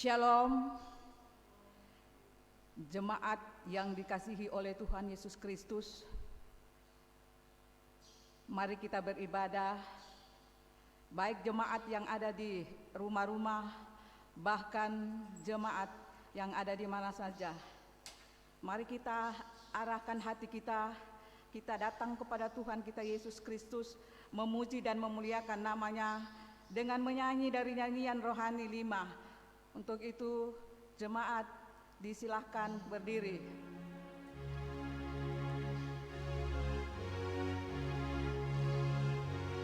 Shalom, jemaat yang dikasihi oleh Tuhan Yesus Kristus. Mari kita beribadah, baik jemaat yang ada di rumah-rumah, bahkan jemaat yang ada di mana saja. Mari kita arahkan hati kita datang kepada Tuhan kita Yesus Kristus, memuji dan memuliakan namanya dengan menyanyi dari nyanyian rohani 5. Untuk itu jemaat disilahkan berdiri.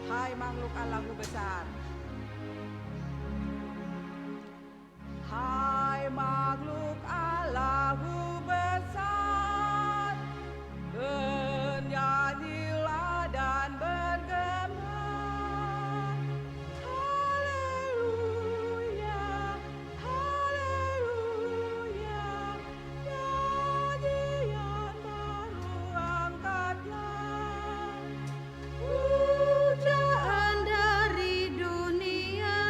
Hai makhluk Allahu besar. Hai makhluk Allahu besar, bernyanyilah dan bergema. Haleluya, haleluya, nyanyian baru angkatlah. Pujaan dari dunia,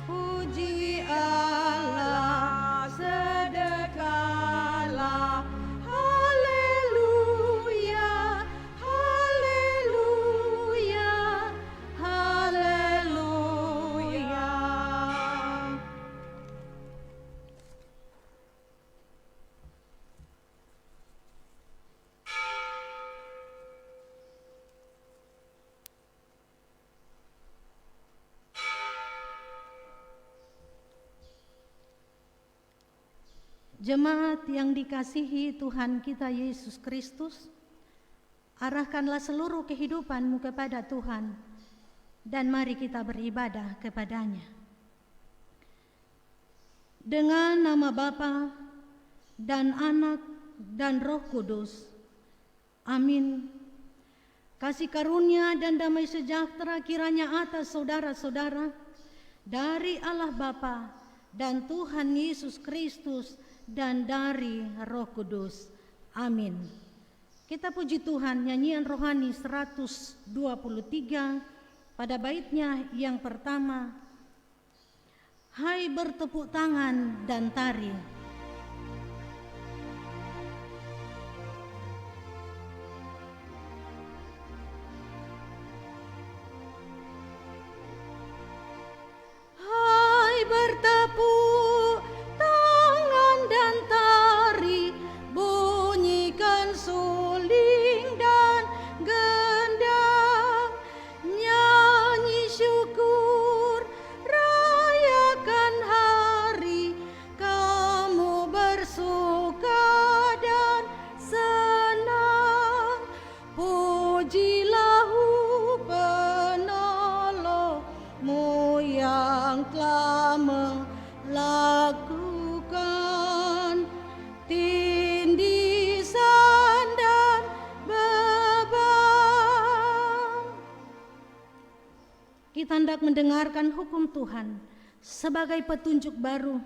puji Allah sedekahlah. Haleluya, haleluya, haleluya. Jemaat yang dikasihi Tuhan kita Yesus Kristus, arahkanlah seluruh kehidupanmu kepada Tuhan dan mari kita beribadah kepadanya. Dengan nama Bapa dan Anak dan Roh Kudus. Amin. Kasih karunia dan damai sejahtera kiranya atas saudara-saudara dari Allah Bapa dan Tuhan Yesus Kristus dan dari Roh Kudus. Amin. Kita puji Tuhan, nyanyian rohani 123 pada baitnya yang pertama. Hai bertepuk tangan dan tari. Hai bertepuk tangan dan tari, bunyikan suling dan gendang, nyanyi syukur, rayakan hari, kamu bersuka dan senang, pujilah penolongmu yang telah melakukan tindisan dan beban. Kita hendak mendengarkan hukum Tuhan sebagai petunjuk baru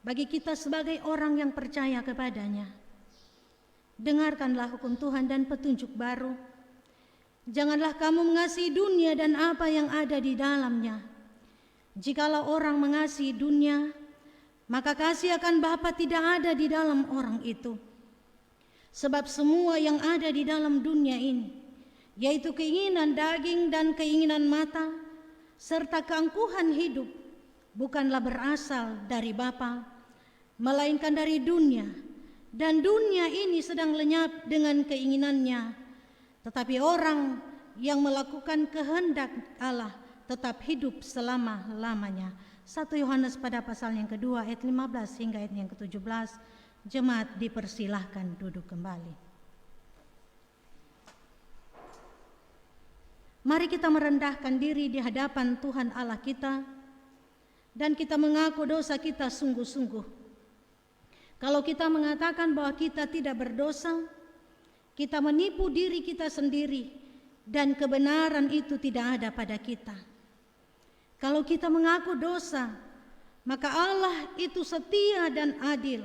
bagi kita sebagai orang yang percaya kepadanya. Dengarkanlah hukum Tuhan dan petunjuk baru. Janganlah kamu mengasihi dunia dan apa yang ada di dalamnya. Jikalau orang mengasihi dunia, maka kasih akan Bapa tidak ada di dalam orang itu. Sebab semua yang ada di dalam dunia ini, yaitu keinginan daging dan keinginan mata, serta keangkuhan hidup, bukanlah berasal dari Bapa, melainkan dari dunia. Dan dunia ini sedang lenyap dengan keinginannya. Tetapi orang yang melakukan kehendak Allah tetap hidup selama-lamanya. 1 Yohanes pada pasal yang kedua ayat 15 hingga ayat yang ke-17. Jemaat dipersilahkan duduk kembali. Mari kita merendahkan diri di hadapan Tuhan Allah kita dan kita mengaku dosa kita sungguh-sungguh. Kalau kita mengatakan bahwa kita tidak berdosa, kita menipu diri kita sendiri dan kebenaran itu tidak ada pada kita. Kalau kita mengaku dosa, maka Allah itu setia dan adil,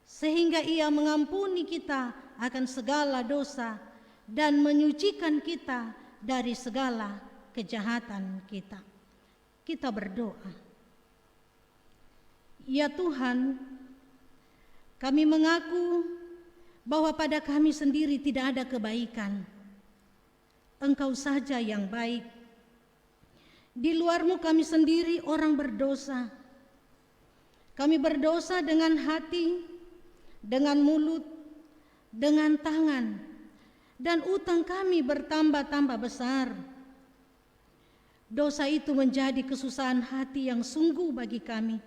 sehingga Ia mengampuni kita akan segala dosa dan menyucikan kita dari segala kejahatan kita. Kita berdoa. Ya Tuhan, kami mengaku bahwa pada kami sendiri tidak ada kebaikan. Engkau saja yang baik. Di luar-Mu kami sendiri orang berdosa. Kami berdosa dengan hati, dengan mulut, dengan tangan, dan utang kami bertambah-tambah besar. Dosa itu menjadi kesusahan hati yang sungguh bagi kami.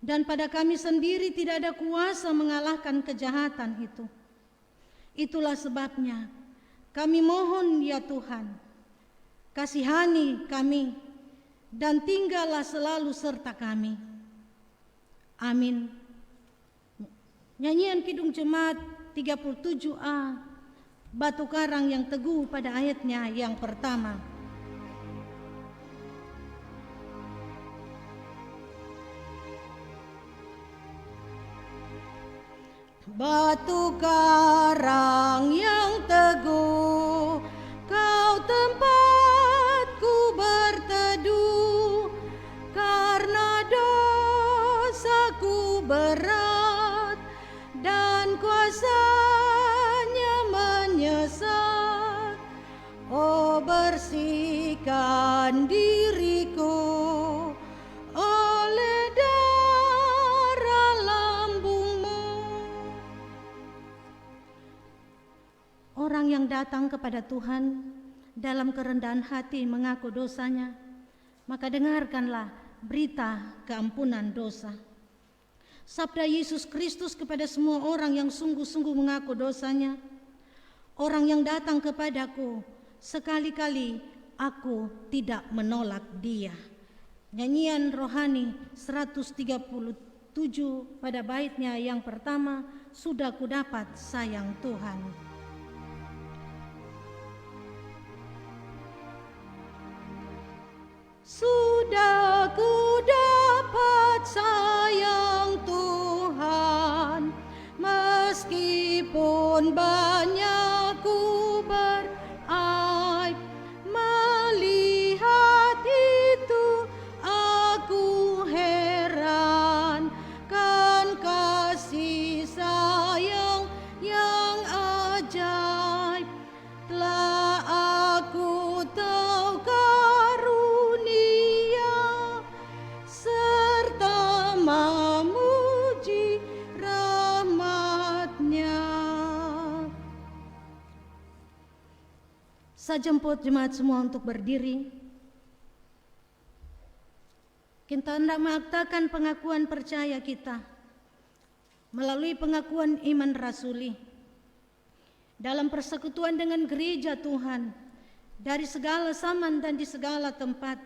Dan pada kami sendiri tidak ada kuasa mengalahkan kejahatan itu. Itulah sebabnya kami mohon ya Tuhan, kasihani kami dan tinggallah selalu serta kami. Amin. Nyanyian Kidung Jemaat 37A, Batu Karang yang Teguh pada ayatnya yang pertama. Batu karang yang teguh, Kau tempatku berteduh, karena dosaku berat dan kuasanya menyesat. Oh, bersihkan diriku oleh darah lambung-Mu. Orang yang datang kepada Tuhan dalam kerendahan hati mengaku dosanya, maka dengarkanlah berita keampunan dosa. Sabda Yesus Kristus kepada semua orang yang sungguh-sungguh mengaku dosanya, orang yang datang kepadaku, sekali-kali aku tidak menolak dia. Nyanyian rohani 137 pada baitnya yang pertama, Sudah ku dapat sayang Tuhan. Sudah ku dapat sayang Tuhan, meskipun banyak ku beraib. Melihat itu aku heran, kan kasih sayang yang ajaib telah aku tahu karunia serta memuji rahmat-Nya. Saya jemput jemaat semua untuk berdiri. Kita hendak mengaktakan pengakuan percaya kita melalui pengakuan iman rasuli dalam persekutuan dengan gereja Tuhan. Dari segala zaman dan di segala tempat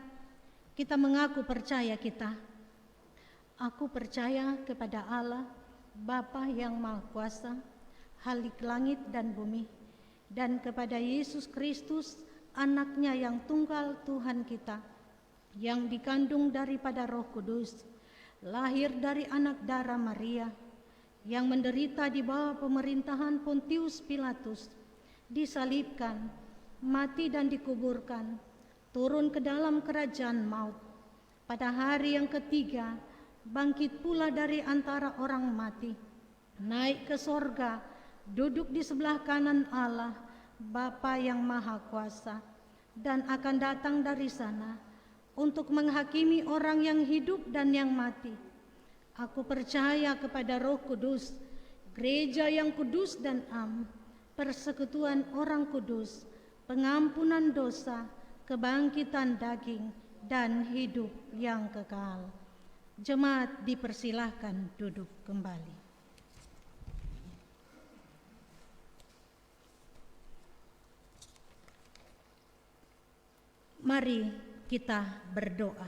kita mengaku percaya kita. Aku percaya kepada Allah, Bapa yang Maha Kuasa, Khalik langit dan bumi, dan kepada Yesus Kristus, Anak-Nya yang tunggal Tuhan kita, yang dikandung daripada Roh Kudus, lahir dari anak darah Maria, yang menderita di bawah pemerintahan Pontius Pilatus, disalibkan, mati dan dikuburkan, turun ke dalam kerajaan maut. Pada hari yang ketiga, bangkit pula dari antara orang mati, naik ke sorga, duduk di sebelah kanan Allah, Bapa yang Maha Kuasa, dan akan datang dari sana untuk menghakimi orang yang hidup dan yang mati. Aku percaya kepada Roh Kudus, gereja yang kudus dan am, persekutuan orang kudus, pengampunan dosa, kebangkitan daging, dan hidup yang kekal. Jemaat dipersilahkan duduk kembali. Mari kita berdoa.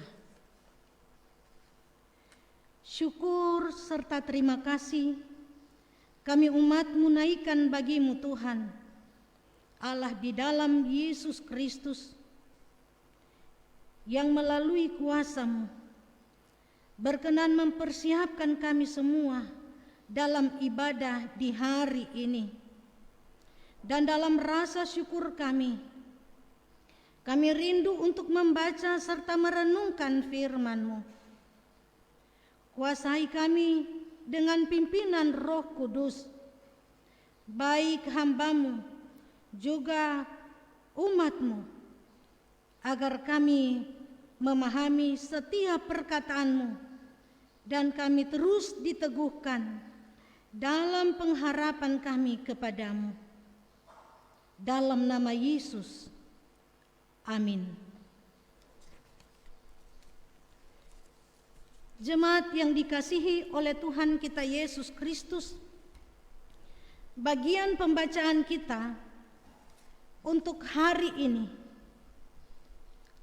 Syukur serta terima kasih kami umat-Mu naikkan bagi-Mu Tuhan, Allah di dalam Yesus Kristus, yang melalui kuasa-Mu berkenan mempersiapkan kami semua dalam ibadah di hari ini. Dan dalam rasa syukur kami rindu untuk membaca serta merenungkan firman-Mu. kuasai kami dengan pimpinan Roh Kudus, baik hamba-Mu juga umat-Mu, agar kami memahami setiap perkataan-Mu dan kami terus diteguhkan dalam pengharapan kami kepadamu. Dalam nama Yesus, amin. Jemaat yang dikasihi oleh Tuhan kita Yesus Kristus, bagian pembacaan kita untuk hari ini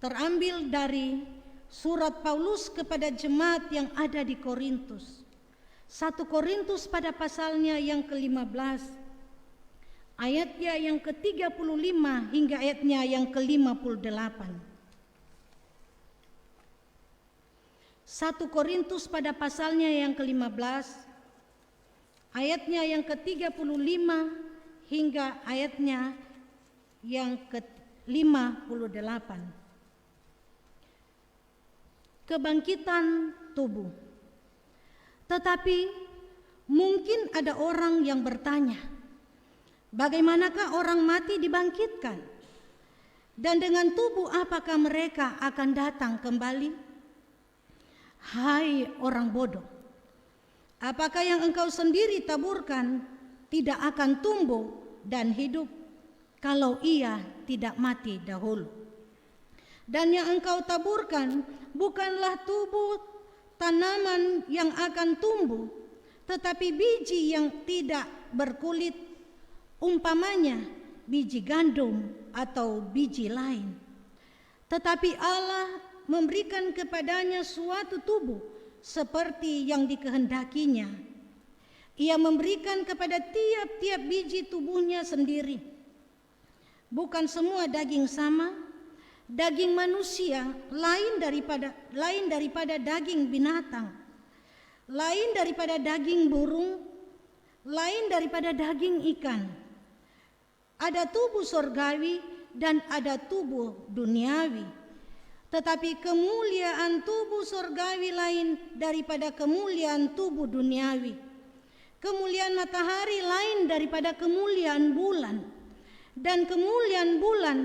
terambil dari surat Paulus kepada jemaat yang ada di Korintus. 1 Korintus pada pasalnya yang ke-15, ayatnya yang ke-35 hingga ayatnya yang ke-58. 1 Korintus pada pasalnya yang ke-15, ayatnya yang ke-35 hingga ayatnya yang ke-58. Kebangkitan tubuh. Tetapi mungkin ada orang yang bertanya, bagaimanakah orang mati dibangkitkan? Dan dengan tubuh apakah mereka akan datang kembali? Hai orang bodoh, apakah yang engkau sendiri taburkan tidak akan tumbuh dan hidup kalau ia tidak mati dahulu? Dan yang engkau taburkan bukanlah tubuh tanaman yang akan tumbuh, tetapi biji yang tidak berkulit, umpamanya biji gandum atau biji lain. Tetapi Allah memberikan kepadanya suatu tubuh seperti yang dikehendakinya. Ia memberikan kepada tiap-tiap biji tubuhnya sendiri. Bukan semua daging sama. Daging manusia lain daripada daging binatang, lain daripada daging burung, lain daripada daging ikan. Ada tubuh sorgawi dan ada tubuh duniawi. Tetapi kemuliaan tubuh sorgawi lain daripada kemuliaan tubuh duniawi. Kemuliaan matahari lain daripada kemuliaan bulan, dan kemuliaan bulan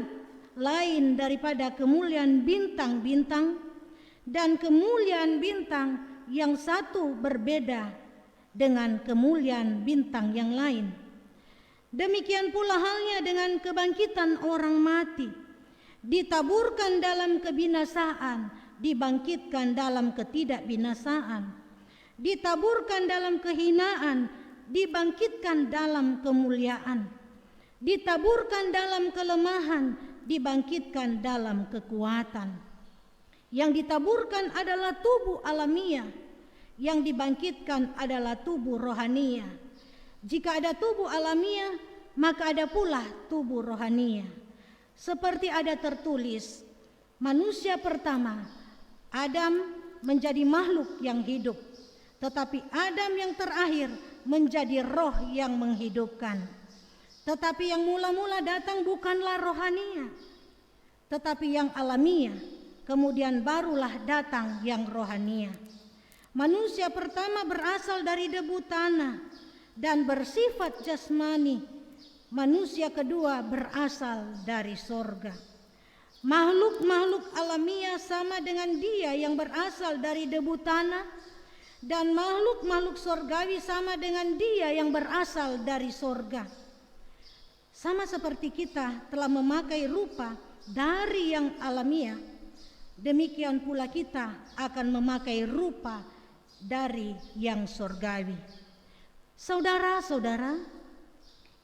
lain daripada kemuliaan bintang-bintang, dan kemuliaan bintang yang satu berbeda dengan kemuliaan bintang yang lain. Demikian pula halnya dengan kebangkitan orang mati. Ditaburkan dalam kebinasaan, dibangkitkan dalam ketidakbinasaan. Ditaburkan dalam kehinaan, dibangkitkan dalam kemuliaan. Ditaburkan dalam kelemahan, dibangkitkan dalam kekuatan. Yang ditaburkan adalah tubuh alamiah, yang dibangkitkan adalah tubuh rohania. Jika ada tubuh alamiah, maka ada pula tubuh rohania. Seperti ada tertulis, manusia pertama, Adam, menjadi makhluk yang hidup, tetapi Adam yang terakhir menjadi roh yang menghidupkan. Tetapi yang mula-mula datang bukanlah rohania, tetapi yang alamiah, kemudian barulah datang yang rohania. Manusia pertama berasal dari debu tanah dan bersifat jasmani. Manusia kedua berasal dari sorga. Makhluk-makhluk alamiah sama dengan dia yang berasal dari debu tanah, dan makhluk-makhluk sorgawi sama dengan dia yang berasal dari sorga. Sama seperti kita telah memakai rupa dari yang alamiah, demikian pula kita akan memakai rupa dari yang sorgawi. Saudara-saudara,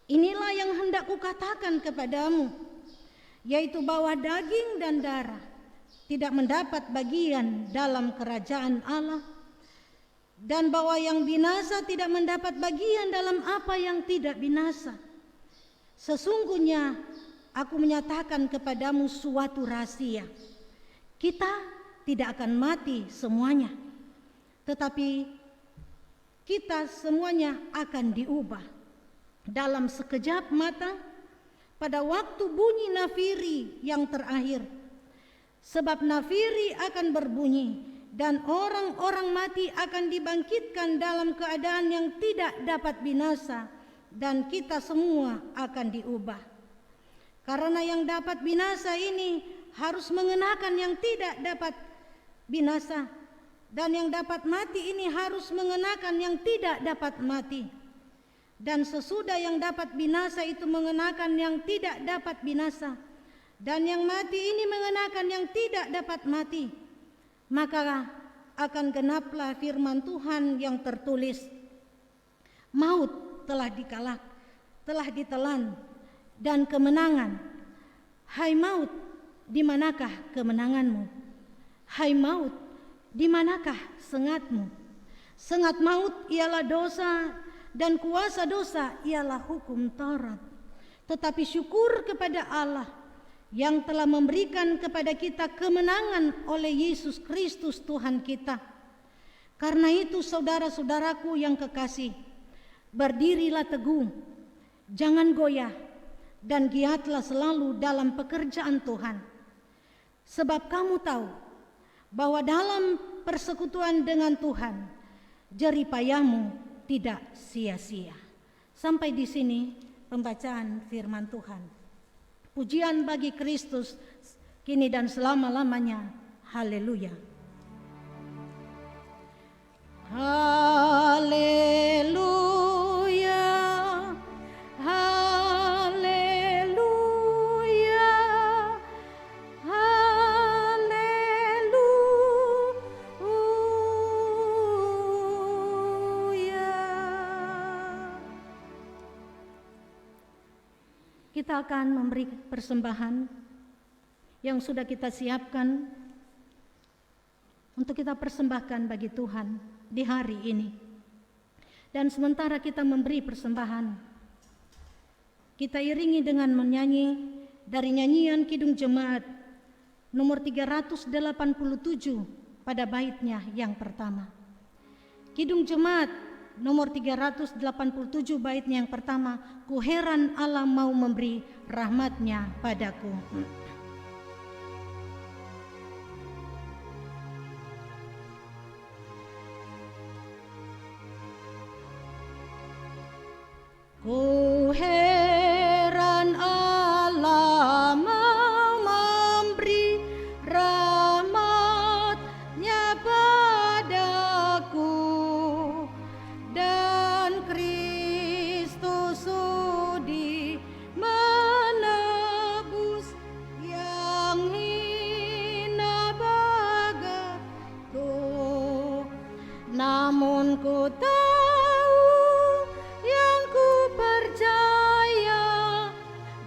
inilah yang hendak kukatakan kepadamu, yaitu bahwa daging dan darah tidak mendapat bagian dalam kerajaan Allah, dan bahwa yang binasa tidak mendapat bagian dalam apa yang tidak binasa. Sesungguhnya aku menyatakan kepadamu suatu rahasia. Kita tidak akan mati semuanya, tetapi kita semuanya akan diubah dalam sekejap mata, pada waktu bunyi nafiri yang terakhir. Sebab nafiri akan berbunyi, dan orang-orang mati akan dibangkitkan dalam keadaan yang tidak dapat binasa, dan kita semua akan diubah. Karena yang dapat binasa ini harus mengenakan yang tidak dapat binasa, dan yang dapat mati ini harus mengenakan yang tidak dapat mati. Dan sesudah yang dapat binasa itu mengenakan yang tidak dapat binasa, dan yang mati ini mengenakan yang tidak dapat mati, maka akan genaplah firman Tuhan yang tertulis, maut telah ditelan, dan kemenangan. Hai maut, di manakah kemenanganmu? Hai maut, di manakah sengatmu? Sengat maut ialah dosa, dan kuasa dosa ialah hukum Taurat. Tetapi syukur kepada Allah yang telah memberikan kepada kita kemenangan oleh Yesus Kristus Tuhan kita. Karena itu saudara-saudaraku yang kekasih, berdirilah teguh, jangan goyah, dan giatlah selalu dalam pekerjaan Tuhan. Sebab kamu tahu bahwa dalam persekutuan dengan Tuhan, jerih payahmu tidak sia-sia. Sampai di sini pembacaan firman Tuhan. Pujian bagi Kristus kini dan selama-lamanya. Haleluya. Haleluya. Haleluya. Kita akan memberi persembahan yang sudah kita siapkan untuk kita persembahkan bagi Tuhan di hari ini. Dan sementara kita memberi persembahan, kita iringi dengan menyanyi dari nyanyian Kidung Jemaat nomor 387 pada baitnya yang pertama. Kidung Jemaat nomor 387 baitnya yang pertama, ku heran Allah mau memberi rahmatnya padaku. Ku heran Allah mau memberi rahmatnya padaku, dan Kristus sudi menebus yang hina bagatku. Namun ku tahu yang ku percaya,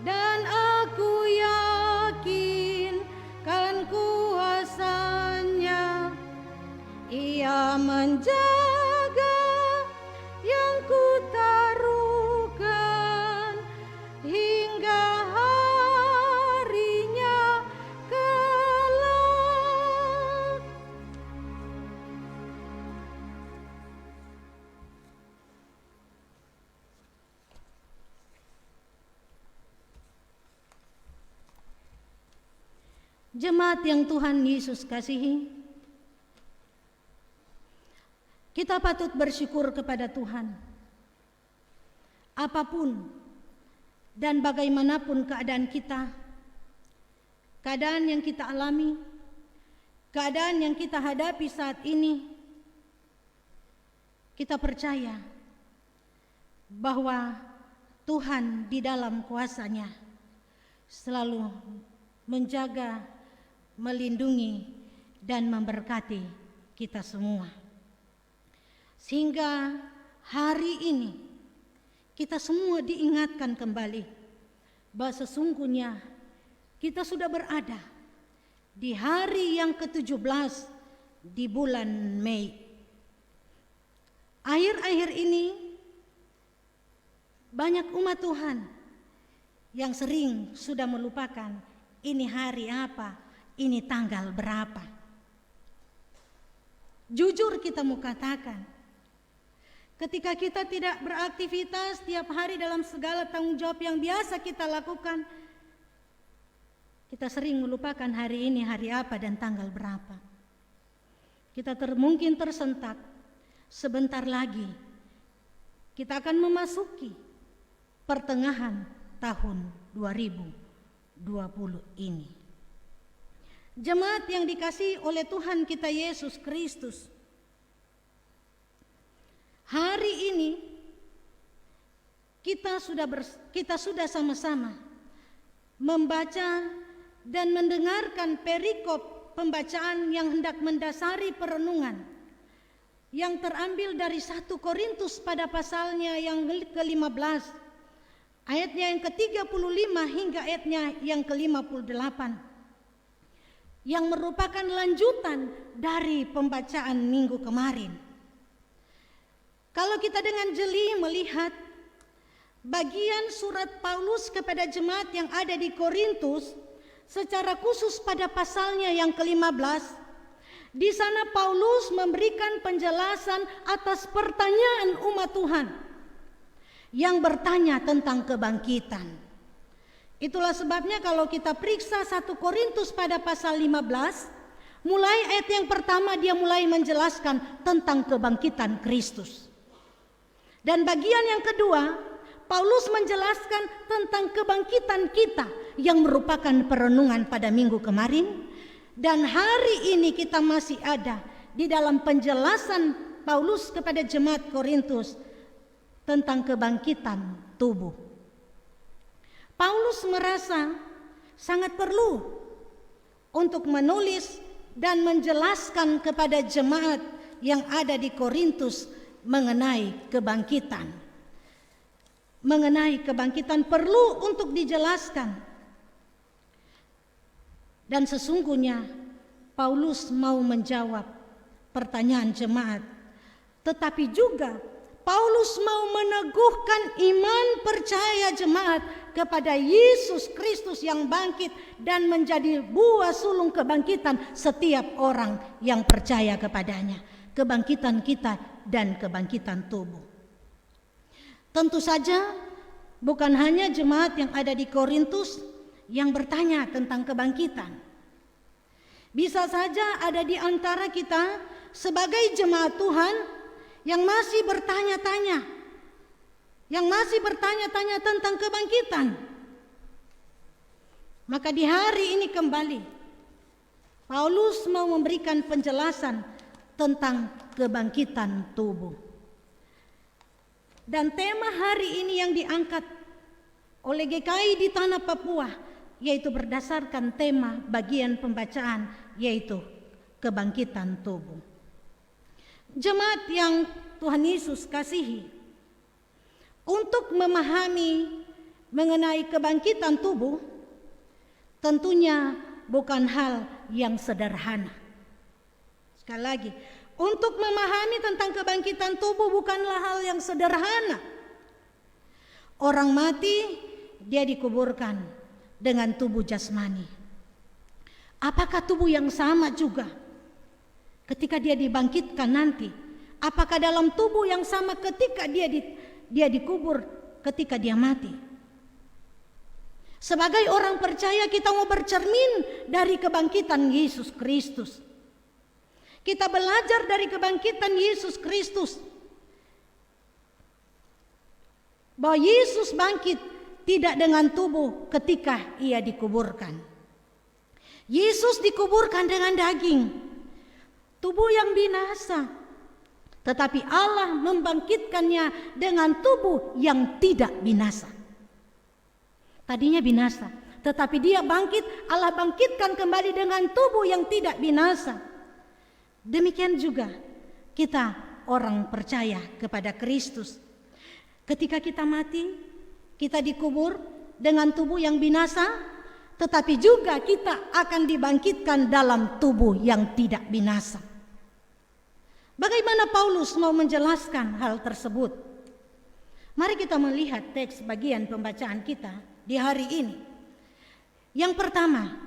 dan aku yakin kan kuasanya. Ia menjaga yang ku taruhkan hingga harinya kelak. Jemaat yang Tuhan Yesus kasihi, kita patut bersyukur kepada Tuhan. Apapun dan bagaimanapun keadaan kita, keadaan yang kita alami, keadaan yang kita hadapi saat ini, kita percaya bahwa Tuhan di dalam kuasa-Nya selalu menjaga, melindungi, dan memberkati kita semua. Sehingga hari ini kita semua diingatkan kembali bahwa sesungguhnya kita sudah berada di hari yang ke-17 di bulan Mei. Akhir-akhir ini banyak umat Tuhan yang sering sudah melupakan ini hari apa, ini tanggal berapa. Jujur kita mau katakan, ketika kita tidak beraktivitas tiap hari dalam segala tanggung jawab yang biasa kita lakukan, kita sering melupakan hari ini hari apa dan tanggal berapa. kita mungkin tersentak. Sebentar lagi kita akan memasuki pertengahan tahun 2020 ini. Jemaat yang dikasihi oleh Tuhan kita Yesus Kristus, hari ini kita sudah sama-sama membaca dan mendengarkan perikop pembacaan yang hendak mendasari perenungan yang terambil dari 1 Korintus pada pasalnya yang ke-15, ayatnya yang ke-35 hingga ayatnya yang ke-58, yang merupakan lanjutan dari pembacaan minggu kemarin. Kalau kita dengan jeli melihat bagian surat Paulus kepada jemaat yang ada di Korintus, secara khusus pada pasalnya yang ke-15, di sana Paulus memberikan penjelasan atas pertanyaan umat Tuhan yang bertanya tentang kebangkitan. Itulah sebabnya kalau kita periksa 1 Korintus pada pasal 15, mulai ayat yang pertama dia mulai menjelaskan tentang kebangkitan Kristus. Dan bagian yang kedua, Paulus menjelaskan tentang kebangkitan kita yang merupakan perenungan pada minggu kemarin. Dan hari ini kita masih ada di dalam penjelasan Paulus kepada jemaat Korintus tentang kebangkitan tubuh. Paulus merasa sangat perlu untuk menulis dan menjelaskan kepada jemaat yang ada di Korintus mengenai kebangkitan. Mengenai kebangkitan perlu untuk dijelaskan. Dan sesungguhnya Paulus mau menjawab pertanyaan jemaat, tetapi juga Paulus mau meneguhkan iman percaya jemaat kepada Yesus Kristus yang bangkit dan menjadi buah sulung kebangkitan setiap orang yang percaya kepadanya, kebangkitan kita dan kebangkitan tubuh. Tentu saja bukan hanya jemaat yang ada di Korintus yang bertanya tentang kebangkitan. Bisa saja ada di antara kita sebagai jemaat Tuhan yang masih bertanya-tanya, tentang kebangkitan. Maka di hari ini kembali Paulus mau memberikan penjelasan tentang kebangkitan tubuh. Dan tema hari ini yang diangkat oleh GKI di Tanah Papua yaitu berdasarkan tema bagian pembacaan, yaitu kebangkitan tubuh. Jemaat yang Tuhan Yesus kasihi, untuk memahami mengenai kebangkitan tubuh tentunya bukan hal yang sederhana. Sekali lagi, untuk memahami tentang kebangkitan tubuh bukanlah hal yang sederhana. Orang mati, dia dikuburkan dengan tubuh jasmani. Apakah tubuh yang sama juga ketika dia dibangkitkan nanti? Apakah dalam tubuh yang sama ketika dia dikubur ketika dia mati? Sebagai orang percaya kita mau bercermin dari kebangkitan Yesus Kristus. Kita belajar dari kebangkitan Yesus Kristus bahwa Yesus bangkit tidak dengan tubuh ketika ia dikuburkan. Yesus dikuburkan dengan daging, tubuh yang binasa. Tetapi Allah membangkitkannya dengan tubuh yang tidak binasa. Tadinya binasa, tetapi dia bangkit, Allah bangkitkan kembali dengan tubuh yang tidak binasa. Demikian juga kita orang percaya kepada Kristus. Ketika kita mati, kita dikubur dengan tubuh yang binasa, tetapi juga kita akan dibangkitkan dalam tubuh yang tidak binasa. Bagaimana Paulus mau menjelaskan hal tersebut? Mari kita melihat teks bagian pembacaan kita di hari ini. Yang pertama,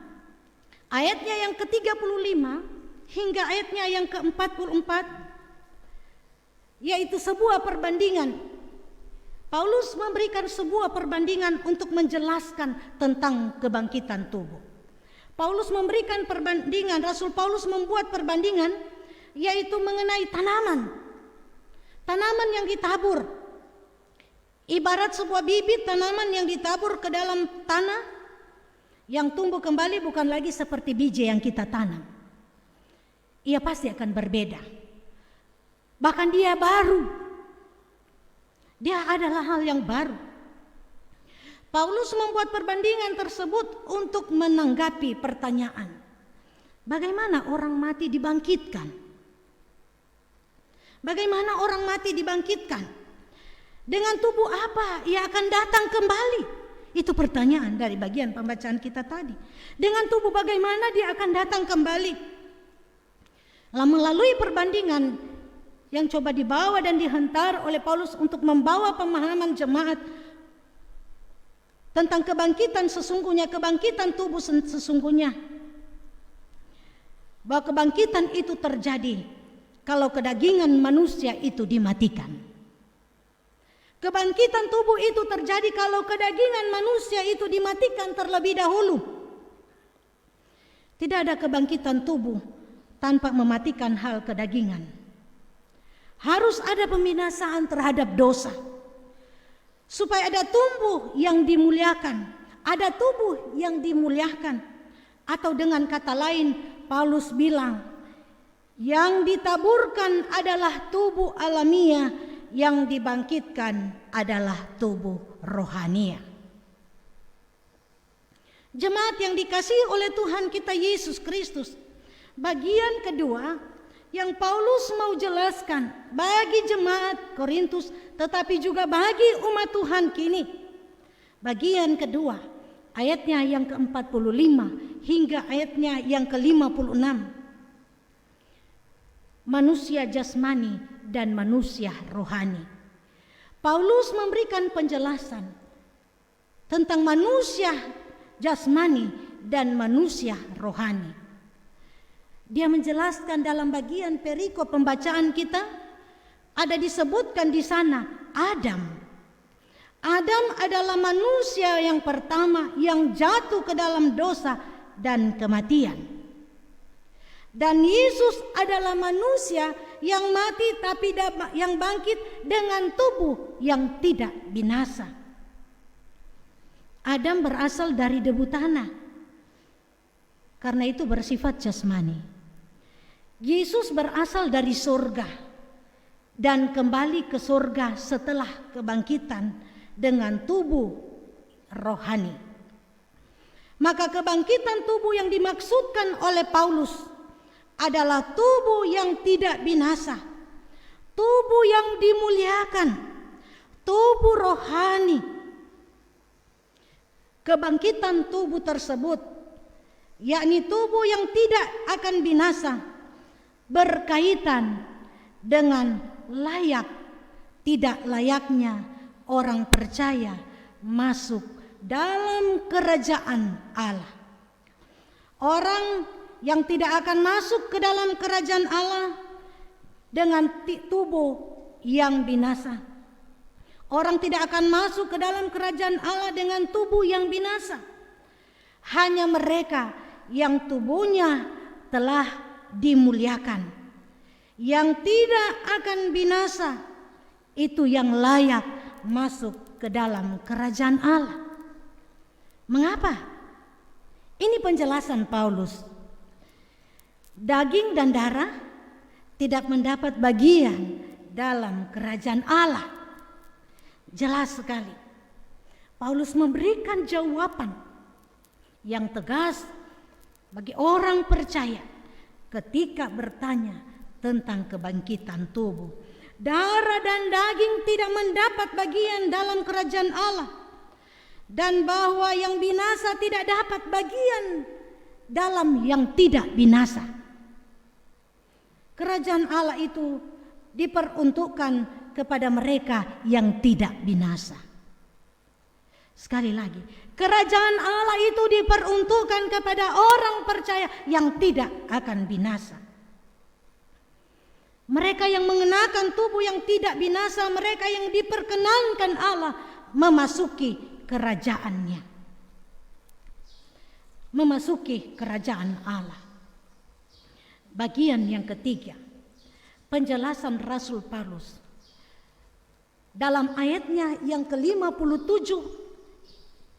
ayatnya yang ke-35 hingga ayatnya yang ke-44, yaitu sebuah perbandingan. Paulus memberikan sebuah perbandingan untuk menjelaskan tentang kebangkitan tubuh. Paulus memberikan perbandingan, Rasul Paulus membuat perbandingan yaitu mengenai tanaman. Tanaman yang ditabur. Ibarat sebuah bibit tanaman yang ditabur ke dalam tanah, yang tumbuh kembali bukan lagi seperti biji yang kita tanam. Ia pasti akan berbeda. Bahkan dia baru. Dia adalah hal yang baru. Paulus membuat perbandingan tersebut untuk menanggapi pertanyaan, bagaimana orang mati dibangkitkan? Bagaimana orang mati dibangkitkan? Dengan tubuh apa ia akan datang kembali? Itu pertanyaan dari bagian pembacaan kita tadi. Dengan tubuh bagaimana dia akan datang kembali? Melalui perbandingan yang coba dibawa dan dihentar oleh Paulus untuk membawa pemahaman jemaat tentang kebangkitan sesungguhnya, kebangkitan tubuh sesungguhnya, bahwa kebangkitan itu terjadi kalau kedagingan manusia itu dimatikan. Kebangkitan tubuh itu terjadi kalau kedagingan manusia itu dimatikan terlebih dahulu. Tidak ada kebangkitan tubuh tanpa mematikan hal kedagingan. Harus ada pembinasaan terhadap dosa, supaya ada tubuh yang dimuliakan, ada tubuh yang dimuliakan. Atau dengan kata lain, Paulus bilang, yang ditaburkan adalah tubuh alamiah, yang dibangkitkan adalah tubuh rohania. Jemaat yang dikasihi oleh Tuhan kita Yesus Kristus, bagian kedua yang Paulus mau jelaskan bagi jemaat Korintus, tetapi juga bagi umat Tuhan kini. Bagian kedua, ayatnya yang ke-45 hingga ayatnya yang ke-56. Manusia jasmani dan manusia rohani. Paulus memberikan penjelasan tentang manusia jasmani dan manusia rohani. Dia menjelaskan dalam bagian perikop pembacaan kita, ada disebutkan di sana Adam. Adam adalah manusia yang pertama yang jatuh ke dalam dosa dan kematian. Dan Yesus adalah manusia yang mati tapi yang bangkit dengan tubuh yang tidak binasa. Adam berasal dari debu tanah, karena itu bersifat jasmani. Yesus berasal dari surga dan kembali ke surga setelah kebangkitan dengan tubuh rohani. Maka kebangkitan tubuh yang dimaksudkan oleh Paulus adalah tubuh yang tidak binasa, tubuh yang dimuliakan, tubuh rohani. Kebangkitan tubuh tersebut, yakni tubuh yang tidak akan binasa, berkaitan dengan layak tidak layaknya orang percaya masuk dalam kerajaan Allah. Orang yang tidak akan masuk ke dalam kerajaan Allah dengan tubuh yang binasa. Orang tidak akan masuk ke dalam kerajaan Allah dengan tubuh yang binasa. Hanya mereka yang tubuhnya telah dimuliakan, yang tidak akan binasa, itu yang layak masuk ke dalam kerajaan Allah. Mengapa? Ini penjelasan Paulus. Daging dan darah tidak mendapat bagian dalam kerajaan Allah. Jelas sekali. Paulus memberikan jawaban yang tegas bagi orang percaya ketika bertanya tentang kebangkitan tubuh. Darah dan daging tidak mendapat bagian dalam kerajaan Allah, dan bahwa yang binasa tidak dapat bagian dalam yang tidak binasa. Kerajaan Allah itu diperuntukkan kepada mereka yang tidak binasa. Sekali lagi, kerajaan Allah itu diperuntukkan kepada orang percaya yang tidak akan binasa. Mereka yang mengenakan tubuh yang tidak binasa, mereka yang diperkenankan Allah memasuki kerajaannya. Memasuki kerajaan Allah. Bagian yang ketiga, penjelasan Rasul Paulus dalam ayatnya yang ke-57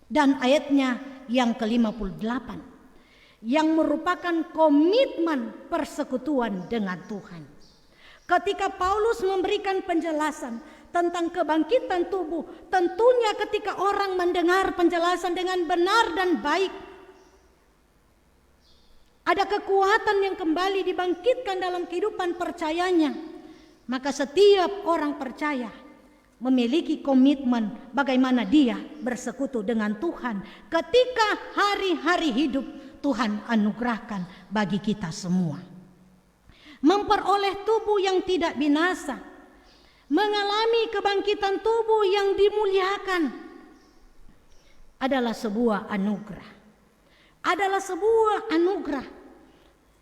dan ayatnya yang ke-58 yang merupakan komitmen persekutuan dengan Tuhan. Ketika Paulus memberikan penjelasan tentang kebangkitan tubuh, tentunya ketika orang mendengar penjelasan dengan benar dan baik, ada kekuatan yang kembali dibangkitkan dalam kehidupan percayanya, maka setiap orang percaya memiliki komitmen bagaimana dia bersekutu dengan Tuhan ketika hari-hari hidup Tuhan anugerahkan bagi kita semua. Memperoleh tubuh yang tidak binasa, mengalami kebangkitan tubuh yang dimuliakan adalah sebuah anugerah. Adalah sebuah anugerah.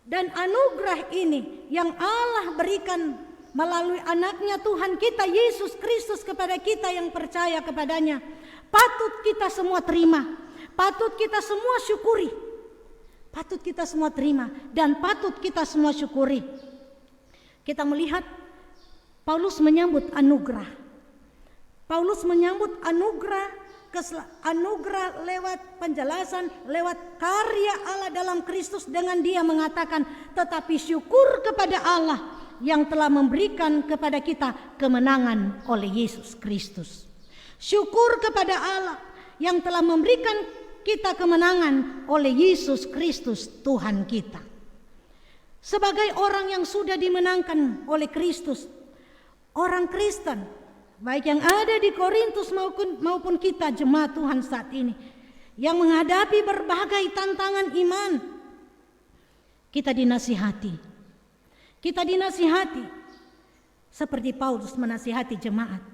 Dan anugerah ini yang Allah berikan melalui anaknya Tuhan kita Yesus Kristus kepada kita yang percaya kepadanya, patut kita semua terima, patut kita semua syukuri, patut kita semua terima, dan patut kita semua syukuri. Kita melihat Paulus menyambut anugerah. Paulus menyambut anugerah lewat penjelasan, lewat karya Allah dalam Kristus, dengan dia mengatakan, tetapi syukur kepada Allah yang telah memberikan kepada kita kemenangan oleh Yesus Kristus. Syukur kepada Allah yang telah memberikan kita kemenangan oleh Yesus Kristus Tuhan kita. Sebagai orang yang sudah dimenangkan oleh Kristus, orang Kristen, baik yang ada di Korintus maupun kita jemaat Tuhan saat ini, yang menghadapi berbagai tantangan iman, kita dinasihati. Kita dinasihati seperti Paulus menasihati jemaat.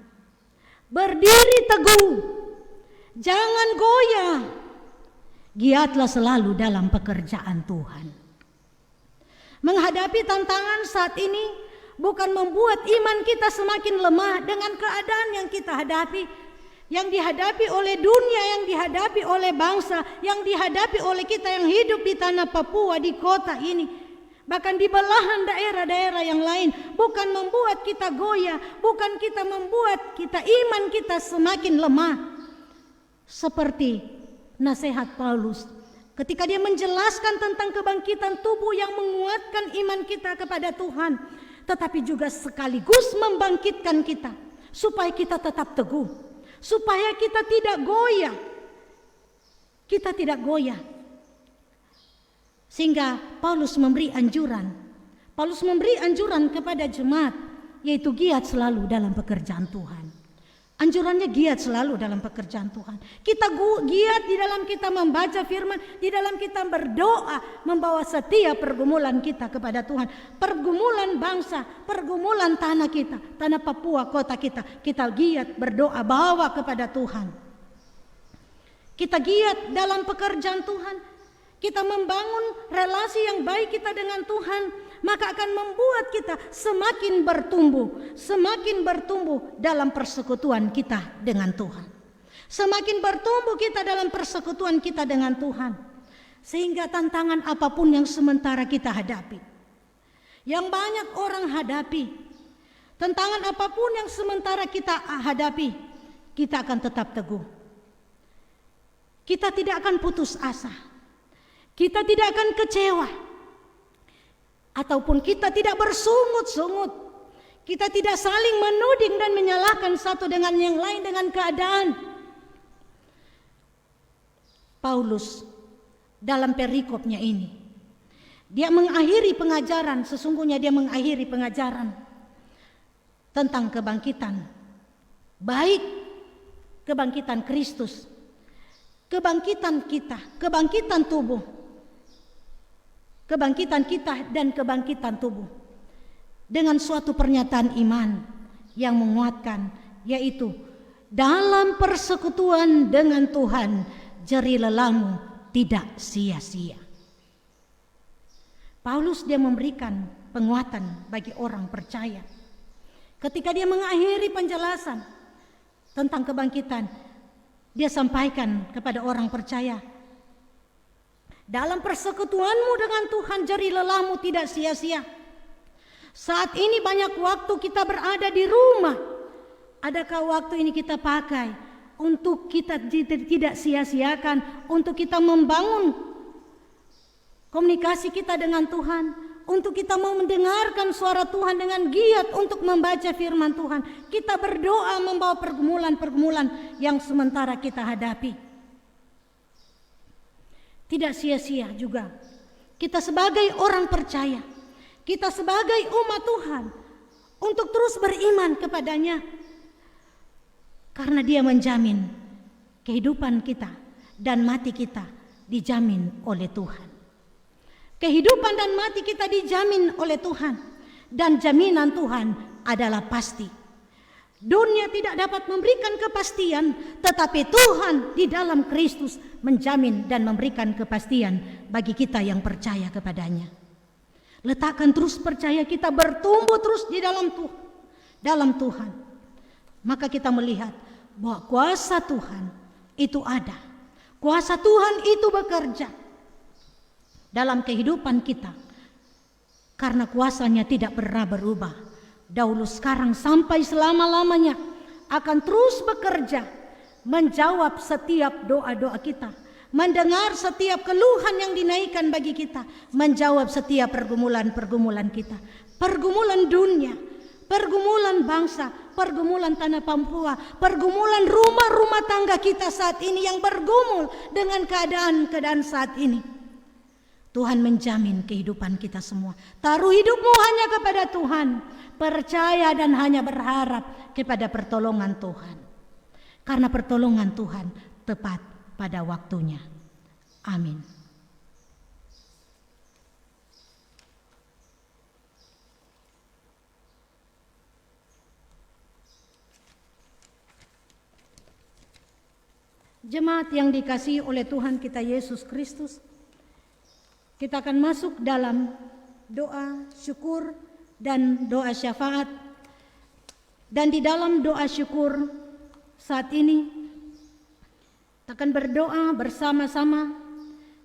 Berdiri teguh, jangan goyah, giatlah selalu dalam pekerjaan Tuhan. Menghadapi tantangan saat ini bukan membuat iman kita semakin lemah dengan keadaan yang kita hadapi, yang dihadapi oleh dunia, yang dihadapi oleh bangsa, yang dihadapi oleh kita yang hidup di tanah Papua, di kota ini, bahkan di belahan daerah-daerah yang lain, bukan membuat kita goyah, bukan kita membuat kita iman kita semakin lemah. Seperti nasihat Paulus ketika dia menjelaskan tentang kebangkitan tubuh yang menguatkan iman kita kepada Tuhan, tetapi juga sekaligus membangkitkan kita supaya kita tetap teguh, supaya kita tidak goyah. Kita tidak goyah. Sehingga Paulus memberi anjuran. Paulus memberi anjuran kepada jemaat, yaitu giat selalu dalam pekerjaan Tuhan. Anjurannya giat selalu dalam pekerjaan Tuhan. Kita giat di dalam kita membaca firman, di dalam kita berdoa, membawa setiap pergumulan kita kepada Tuhan. Pergumulan bangsa, pergumulan tanah kita, tanah Papua, kota kita. Kita giat berdoa, bawa kepada Tuhan. Kita giat dalam pekerjaan Tuhan. Kita membangun relasi yang baik kita dengan Tuhan, maka akan membuat kita semakin bertumbuh dalam persekutuan kita dengan Tuhan. Semakin bertumbuh kita dalam persekutuan kita dengan Tuhan, sehingga tantangan apapun yang sementara kita hadapi, yang banyak orang hadapi, tantangan apapun yang sementara kita hadapi, kita akan tetap teguh. Kita tidak akan putus asa. Kita tidak akan kecewa. Ataupun kita tidak bersungut-sungut. Kita tidak saling menuding dan menyalahkan satu dengan yang lain dengan keadaan. Paulus dalam perikopnya ini, dia mengakhiri pengajaran, sesungguhnya dia mengakhiri pengajaran tentang kebangkitan. Baik kebangkitan Kristus, kebangkitan kita, kebangkitan tubuh. Kebangkitan kita dan kebangkitan tubuh dengan suatu pernyataan iman yang menguatkan, yaitu dalam persekutuan dengan Tuhan jerih lelahmu tidak sia-sia. Paulus dia memberikan penguatan bagi orang percaya. Ketika dia mengakhiri penjelasan tentang kebangkitan, dia sampaikan kepada orang percaya, dalam persekutuanmu dengan Tuhan jerih lelahmu tidak sia-sia. Saat ini banyak waktu kita berada di rumah. Adakah waktu ini kita pakai untuk kita tidak sia-siakan, untuk kita membangun komunikasi kita dengan Tuhan, untuk kita mau mendengarkan suara Tuhan dengan giat untuk membaca firman Tuhan. Kita berdoa membawa pergumulan-pergumulan yang sementara kita hadapi. Tidak sia-sia juga kita sebagai orang percaya, kita sebagai umat Tuhan, untuk terus beriman kepadanya. Karena Dia menjamin kehidupan kita dan mati kita dijamin oleh Tuhan. Kehidupan dan mati kita dijamin oleh Tuhan, dan jaminan Tuhan adalah pasti. Dunia tidak dapat memberikan kepastian, tetapi Tuhan di dalam Kristus menjamin dan memberikan kepastian bagi kita yang percaya kepadanya. Letakkan terus percaya kita, bertumbuh terus di dalam Tuhan. Maka kita melihat bahwa kuasa Tuhan itu ada. Kuasa Tuhan itu bekerja dalam kehidupan kita. Karena kuasanya tidak pernah berubah. Dahulu, sekarang, sampai selama-lamanya akan terus bekerja, menjawab setiap doa-doa kita, mendengar setiap keluhan yang dinaikkan bagi kita, menjawab setiap pergumulan-pergumulan kita. Pergumulan dunia, pergumulan bangsa, pergumulan tanah Papua, pergumulan rumah-rumah tangga kita saat ini yang bergumul dengan keadaan saat ini. Tuhan menjamin kehidupan kita semua. Taruh hidupmu hanya kepada Tuhan, percaya dan hanya berharap kepada pertolongan Tuhan. Karena pertolongan Tuhan tepat pada waktunya. Amin. Jemaat yang dikasihi oleh Tuhan kita Yesus Kristus, kita akan masuk dalam doa syukur dan doa syafaat. Dan di dalam doa syukur saat ini, kita akan berdoa bersama-sama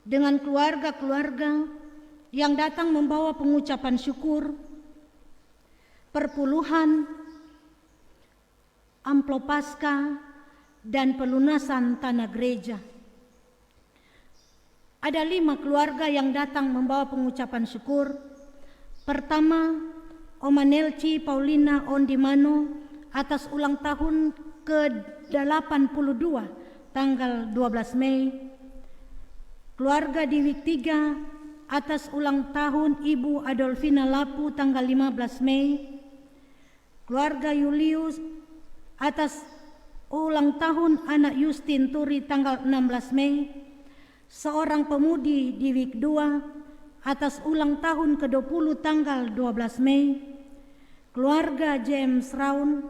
dengan keluarga-keluarga yang datang membawa pengucapan syukur, perpuluhan, amplop Paskah, dan pelunasan tanah gereja. Ada 5 keluarga yang datang membawa pengucapan syukur. Pertama, Oma Nelci Paulina Ondimano atas ulang tahun ke-82 tanggal 12 Mei. Keluarga Diwik 3 atas ulang tahun Ibu Adolfina Lapu tanggal 15 Mei. Keluarga Julius atas ulang tahun anak Justin Turi tanggal 16 Mei. Seorang pemudi di Wik 2 atas ulang tahun ke-20 tanggal 12 Mei. Keluarga James Raun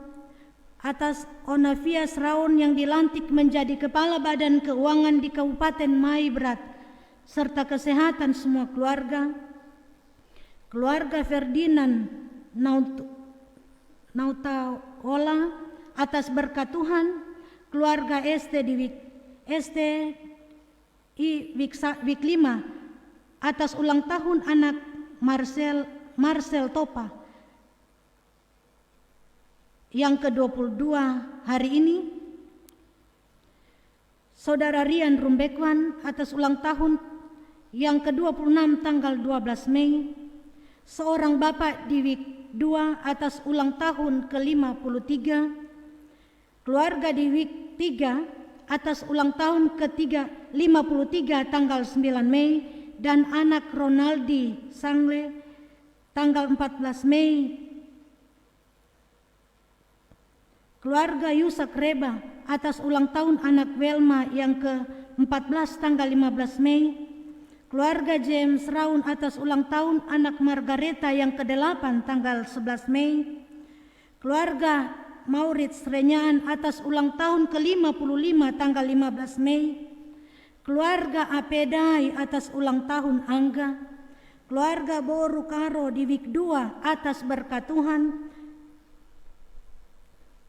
atas Onavias Raun yang dilantik menjadi Kepala Badan Keuangan di Kabupaten Maibrat, serta kesehatan semua keluarga. Keluarga Ferdinand Nautaola atas berkat Tuhan. Keluarga Wik 5 atas ulang tahun anak Marcel Topa yang ke-22 hari ini. Saudara Rian Rumbekwan atas ulang tahun yang ke-26 tanggal 12 Mei. Seorang bapak di Wik 2 atas ulang tahun ke-53. Keluarga di Wik 3 atas ulang tahun ke-53 tanggal 9 Mei, dan anak Ronaldi Sangle tanggal 14 Mei. Keluarga Yusak Reba atas ulang tahun anak Welma yang ke-14 tanggal 15 Mei. Keluarga James Raun atas ulang tahun anak Margareta yang ke-8 tanggal 11 Mei. Keluarga Maurits Renyaan atas ulang tahun ke-55 tanggal 15 Mei. Keluarga Apedai atas ulang tahun Angga. Keluarga Boru Karo di Wik 2 atas berkat Tuhan.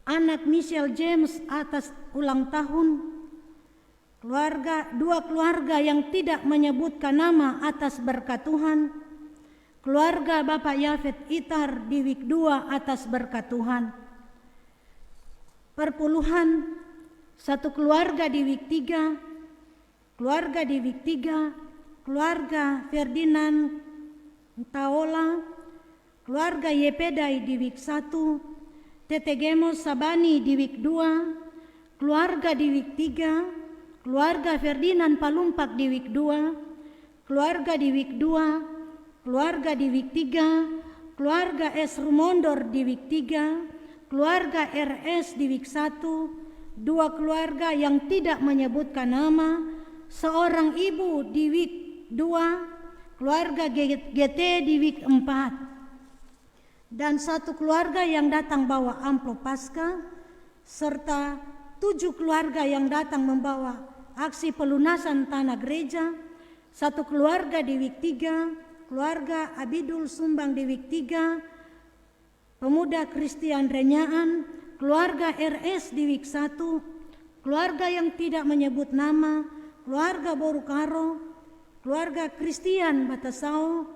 Anak Michelle James atas ulang tahun. Dua keluarga yang tidak menyebutkan nama atas berkat Tuhan. keluarga Bapak Yafet Itar di Wik 2 atas berkat Tuhan. Perpuluhan satu keluarga di Wik 3, keluarga di Wik 3, keluarga Ferdinand Taola, keluarga Yepedai di Wik 1, Tete Gemo Sabani di Wik 2, keluarga di Wik 3, keluarga Ferdinand Palumpak di Wik 2, keluarga di Wik 2, keluarga di Wik 3, keluarga S. Rumondor di Wik 3, keluarga RS di Wik 1, 2 keluarga yang tidak menyebutkan nama, seorang ibu di Wik 2, keluarga GT di Wik 4, dan 1 keluarga yang datang bawa amplop Paskah, serta 7 keluarga yang datang membawa aksi pelunasan tanah gereja, 1 keluarga di Wik 3, keluarga Abidul Sumbang di Wik 3, pemuda Kristian Renyaan, keluarga RS di Wik 1, keluarga yang tidak menyebut nama, keluarga Borukaro, keluarga Kristian Batasau,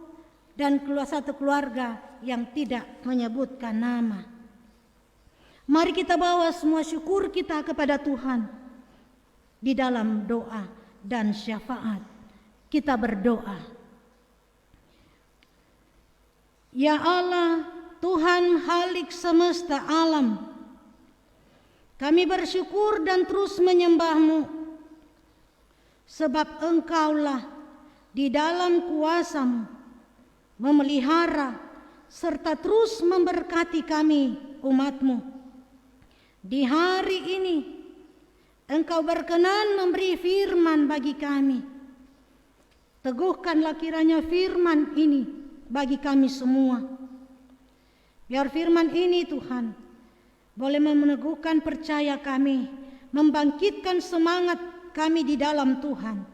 dan 1 keluarga yang tidak menyebutkan nama. Mari kita bawa semua syukur kita kepada Tuhan di dalam doa dan syafaat. Kita berdoa. Ya Allah, Tuhan Halik semesta alam, kami bersyukur dan terus menyembah-Mu, sebab Engkaulah di dalam kuasa-Mu memelihara serta terus memberkati kami umat-Mu. Di hari ini Engkau berkenan memberi firman bagi kami. Teguhkanlah kiranya firman ini bagi kami semua. Biar firman ini Tuhan boleh meneguhkan percaya kami, membangkitkan semangat kami di dalam Tuhan.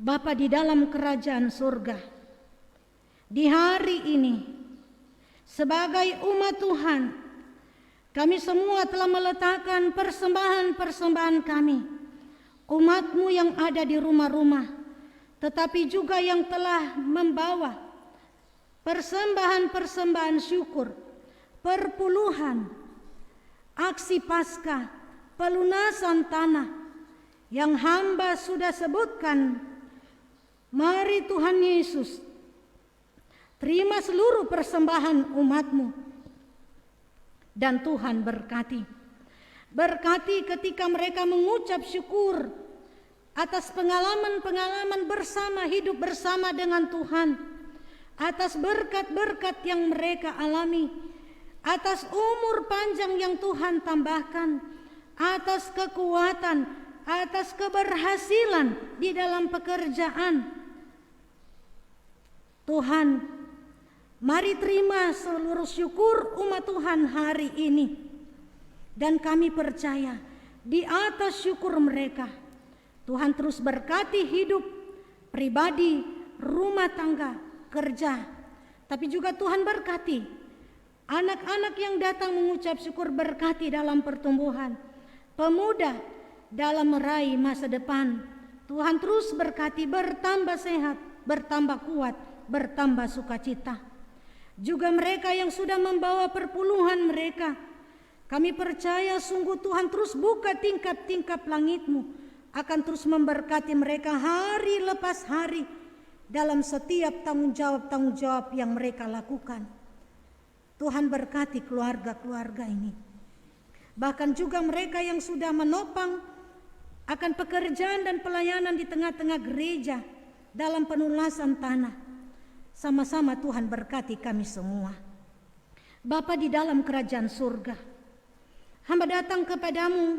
Bapa di dalam kerajaan surga, di hari ini sebagai umat Tuhan, kami semua telah meletakkan persembahan-persembahan kami, umat-Mu yang ada di rumah-rumah, tetapi juga yang telah membawa persembahan-persembahan syukur, perpuluhan, aksi Paskah, pelunasan tanah yang hamba sudah sebutkan. Mari Tuhan Yesus, terima seluruh persembahan umat-Mu, dan Tuhan berkati. Berkati ketika mereka mengucap syukur atas pengalaman-pengalaman bersama, hidup bersama dengan Tuhan, atas berkat-berkat yang mereka alami, atas umur panjang yang Tuhan tambahkan, atas kekuatan, atas keberhasilan di dalam pekerjaan. Tuhan, mari terima seluruh syukur umat Tuhan hari ini, dan kami percaya di atas syukur mereka Tuhan terus berkati hidup pribadi, rumah tangga, kerja. Tapi juga Tuhan berkati anak-anak yang datang mengucap syukur, berkati dalam pertumbuhan. Pemuda dalam meraih masa depan, Tuhan terus berkati, bertambah sehat, bertambah kuat, bertambah sukacita. Juga mereka yang sudah membawa perpuluhan mereka, kami percaya sungguh Tuhan terus buka tingkap-tingkap langit-Mu, akan terus memberkati mereka hari lepas hari dalam setiap tanggung jawab yang mereka lakukan. Tuhan berkati keluarga-keluarga ini. Bahkan juga mereka yang sudah menopang akan pekerjaan dan pelayanan di tengah-tengah gereja dalam pelunasan tanah. Sama-sama Tuhan berkati kami semua. Bapa di dalam kerajaan surga, hamba datang kepadamu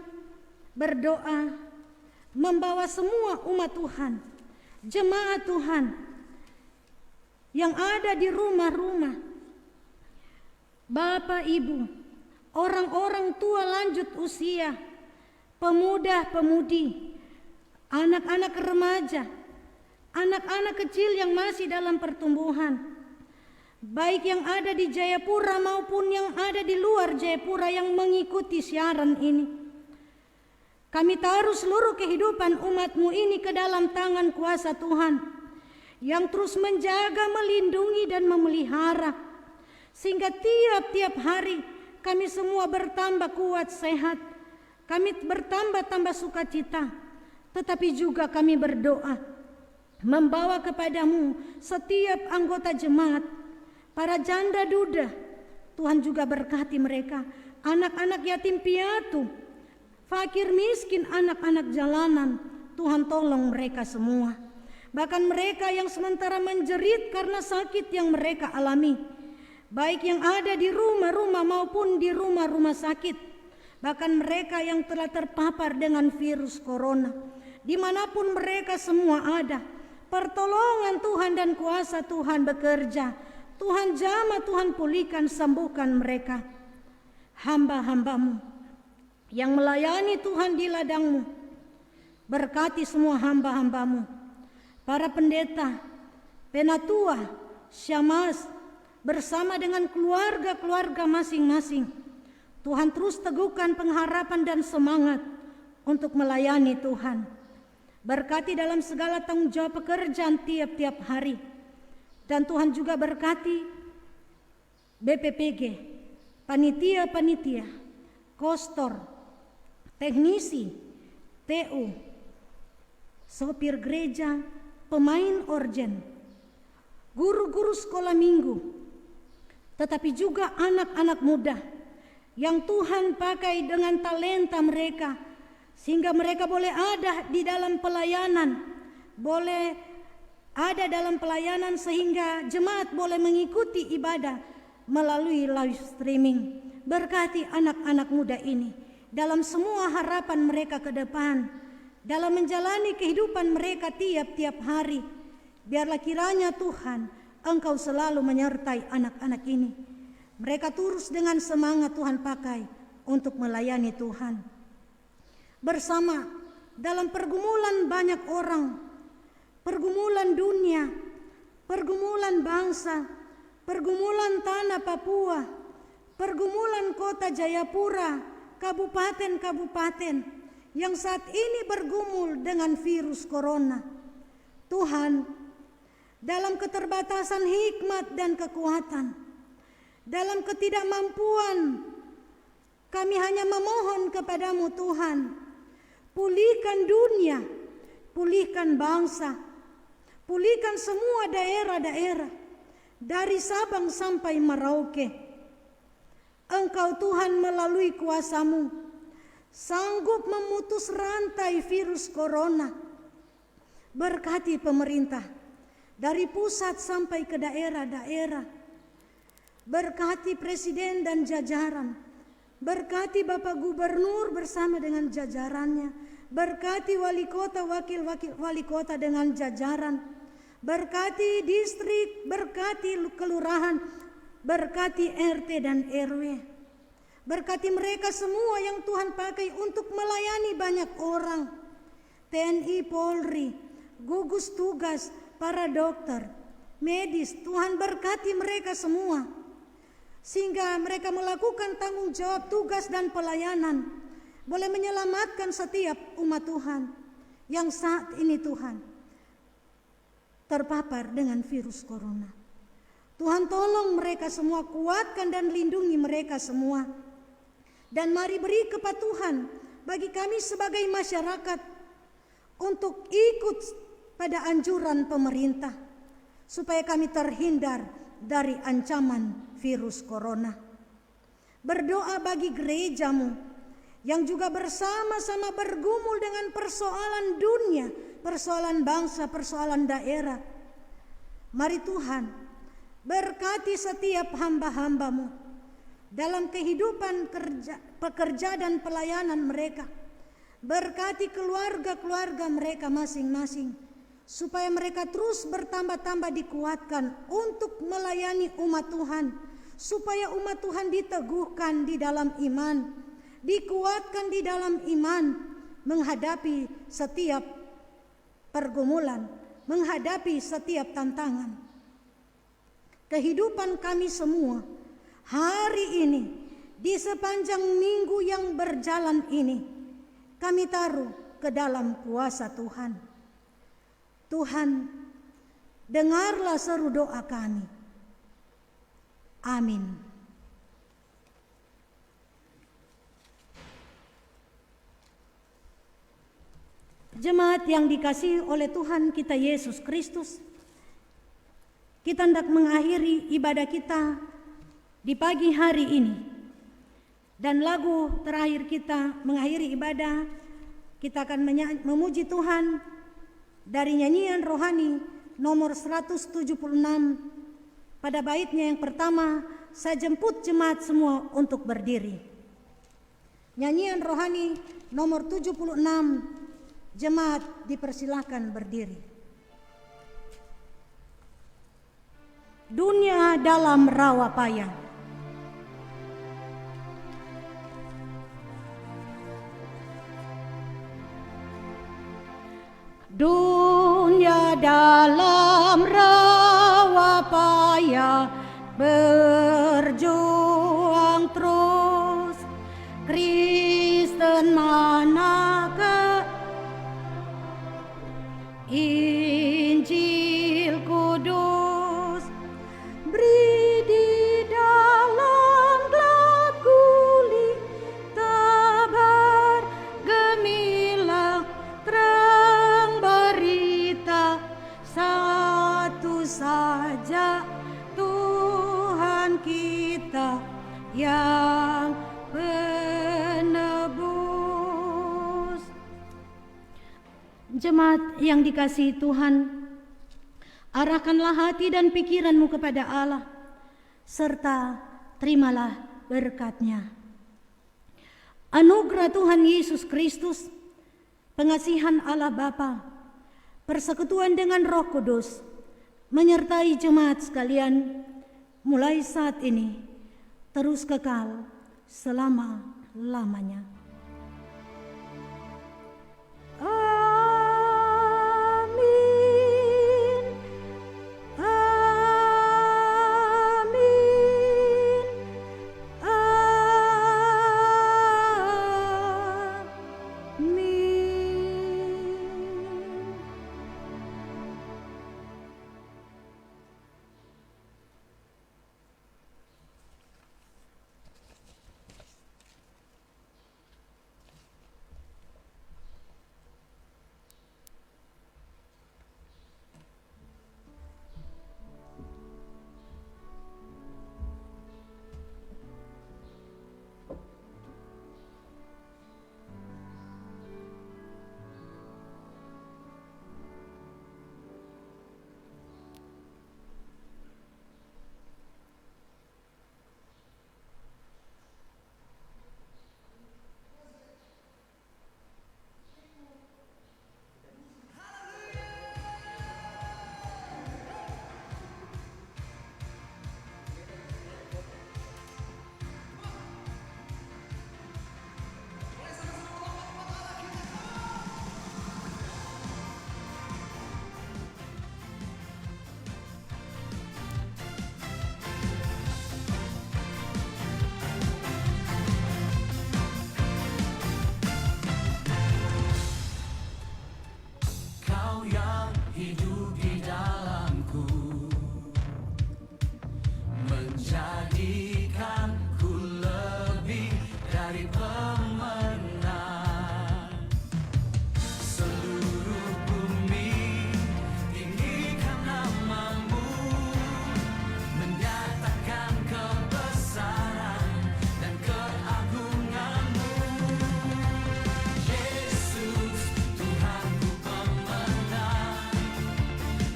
berdoa, membawa semua umat Tuhan, jemaat Tuhan yang ada di rumah-rumah, Bapak Ibu, orang-orang tua lanjut usia, pemuda-pemudi, anak-anak remaja, anak-anak kecil yang masih dalam pertumbuhan, baik yang ada di Jayapura maupun yang ada di luar Jayapura yang mengikuti siaran ini. Kami taruh seluruh kehidupan umat-Mu ini ke dalam tangan kuasa Tuhan. yang terus menjaga, melindungi, dan memelihara, sehingga tiap-tiap hari kami semua bertambah kuat, sehat, kami bertambah-tambah sukacita. Tetapi juga kami berdoa, membawa kepadamu setiap anggota jemaat, para janda duda. Tuhan juga berkati mereka, anak-anak yatim piatu, fakir miskin, anak-anak jalanan. Tuhan tolong mereka semua. Bahkan mereka yang sementara menjerit karena sakit yang mereka alami, baik yang ada di rumah-rumah maupun di rumah-rumah sakit, bahkan mereka yang telah terpapar dengan virus corona, dimanapun mereka semua ada, pertolongan Tuhan dan kuasa Tuhan bekerja. Tuhan jamah, Tuhan pulihkan, sembuhkan mereka. Hamba-hambamu yang melayani Tuhan di ladangmu, berkati semua hamba-hambamu, para pendeta, penatua, syamaz, bersama dengan keluarga-keluarga masing-masing. Tuhan terus teguhkan pengharapan dan semangat untuk melayani Tuhan. Berkati dalam segala tanggung jawab pekerjaan tiap-tiap hari. Dan Tuhan juga berkati BPPG, panitia-panitia, kostor, teknisi, TU, sopir gereja, pemain orgen, guru-guru sekolah minggu, tetapi juga anak-anak muda yang Tuhan pakai dengan talenta mereka, sehingga mereka boleh ada di dalam pelayanan, boleh ada dalam pelayanan, sehingga jemaat boleh mengikuti ibadah melalui live streaming. Berkati anak-anak muda ini dalam semua harapan mereka ke depan, dalam menjalani kehidupan mereka tiap-tiap hari. Biarlah kiranya Tuhan, Engkau selalu menyertai anak-anak ini. Mereka terus dengan semangat Tuhan pakai untuk melayani Tuhan. Bersama dalam pergumulan banyak orang, pergumulan dunia, pergumulan bangsa, pergumulan tanah Papua, pergumulan kota Jayapura, kabupaten-kabupaten yang saat ini bergumul dengan virus corona. Tuhan, dalam keterbatasan hikmat dan kekuatan, dalam ketidakmampuan, kami hanya memohon kepadamu Tuhan, pulihkan dunia, pulihkan bangsa, pulihkan semua daerah-daerah, dari Sabang sampai Merauke. Engkau Tuhan melalui kuasa-Mu sanggup memutus rantai virus corona. Berkati pemerintah dari pusat sampai ke daerah-daerah. Berkati presiden dan jajaran. Berkati Bapak Gubernur bersama dengan jajarannya. Berkati wali kota, wakil-wakil wali kota dengan jajaran. Berkati distrik, berkati kelurahan, berkati RT dan RW. Berkati mereka semua yang Tuhan pakai untuk melayani banyak orang. TNI, Polri, gugus tugas, para dokter, medis, Tuhan berkati mereka semua, sehingga mereka melakukan tanggung jawab tugas dan pelayanan, boleh menyelamatkan setiap umat Tuhan yang saat ini Tuhan terpapar dengan virus corona. Tuhan tolong mereka semua, kuatkan dan lindungi mereka semua. Dan mari beri kepatuhan bagi kami sebagai masyarakat untuk ikut pada anjuran pemerintah, supaya kami terhindar dari ancaman virus corona. Berdoa bagi gerejamu yang juga bersama-sama bergumul dengan persoalan dunia, persoalan bangsa, persoalan daerah. Mari Tuhan, berkati setiap hamba-hamba-Mu dalam kehidupan pekerja dan pelayanan mereka. Berkati keluarga-keluarga mereka masing-masing, supaya mereka terus bertambah-tambah dikuatkan untuk melayani umat Tuhan, supaya umat Tuhan diteguhkan di dalam iman, dikuatkan di dalam iman, menghadapi setiap pergumulan, menghadapi setiap tantangan. Kehidupan kami semua hari ini, di sepanjang minggu yang berjalan ini, kami taruh ke dalam kuasa Tuhan. Tuhan, dengarlah seru doa kami. Amin. Jemaat yang dikasihi oleh Tuhan kita Yesus Kristus, kita hendak mengakhiri ibadah kita di pagi hari ini. Dan lagu terakhir kita mengakhiri ibadah, kita akan memuji Tuhan dari nyanyian rohani nomor 176. Pada baitnya yang pertama, saya jemput jemaat semua untuk berdiri. Nyanyian rohani nomor 76, jemaat dipersilakan berdiri. Dunia dalam rawa payah. Dunia dalam rawa payah, berjuang terus. Kristen manakah Injil kudus, beri di dalam gelap guli, tebar gemilang terang berita, satu saja Tuhan kita yang penebus. Jemaat yang dikasihi Tuhan, arahkanlah hati dan pikiranmu kepada Allah, serta terimalah berkat-Nya. Anugerah Tuhan Yesus Kristus, pengasihan Allah Bapa, persekutuan dengan Roh Kudus, menyertai jemaat sekalian, mulai saat ini, terus kekal selama-lamanya.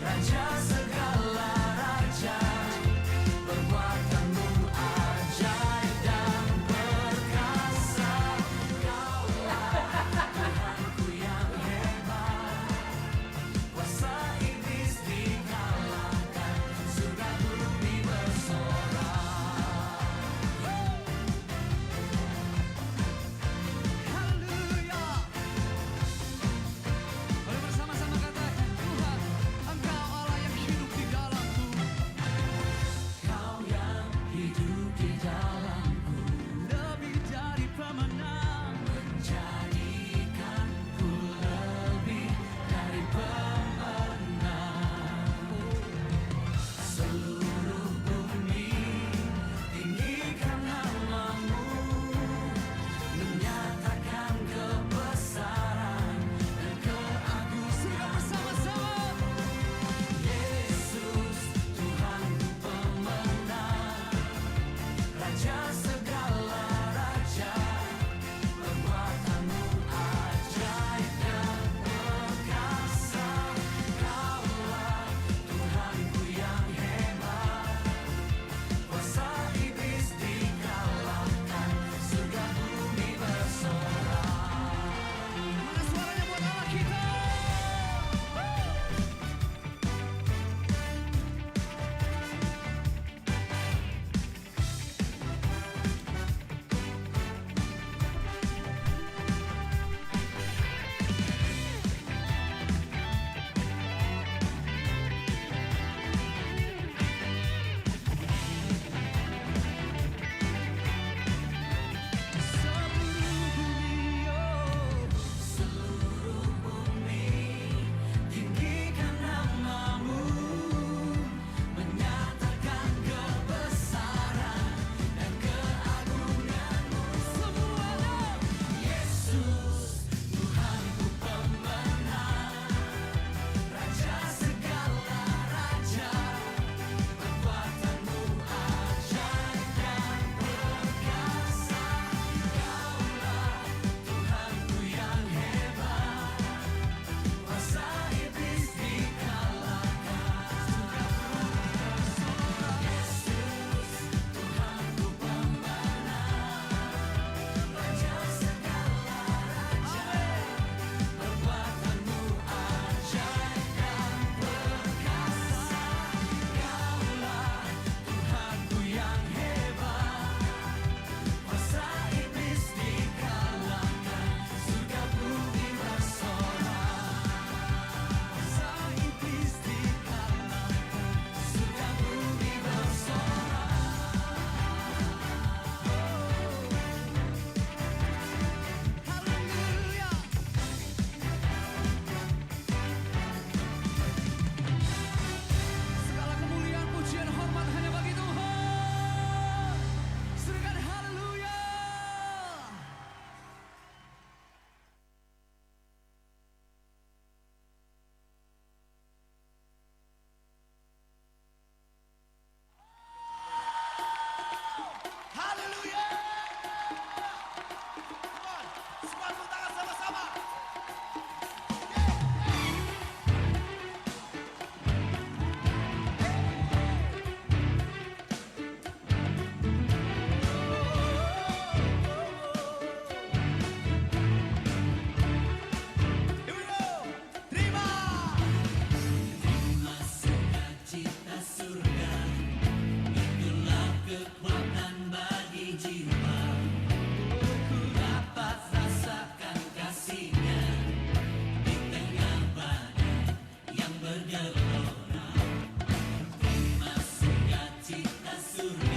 Raja segala raja, perbuatanmu ajaib. Surya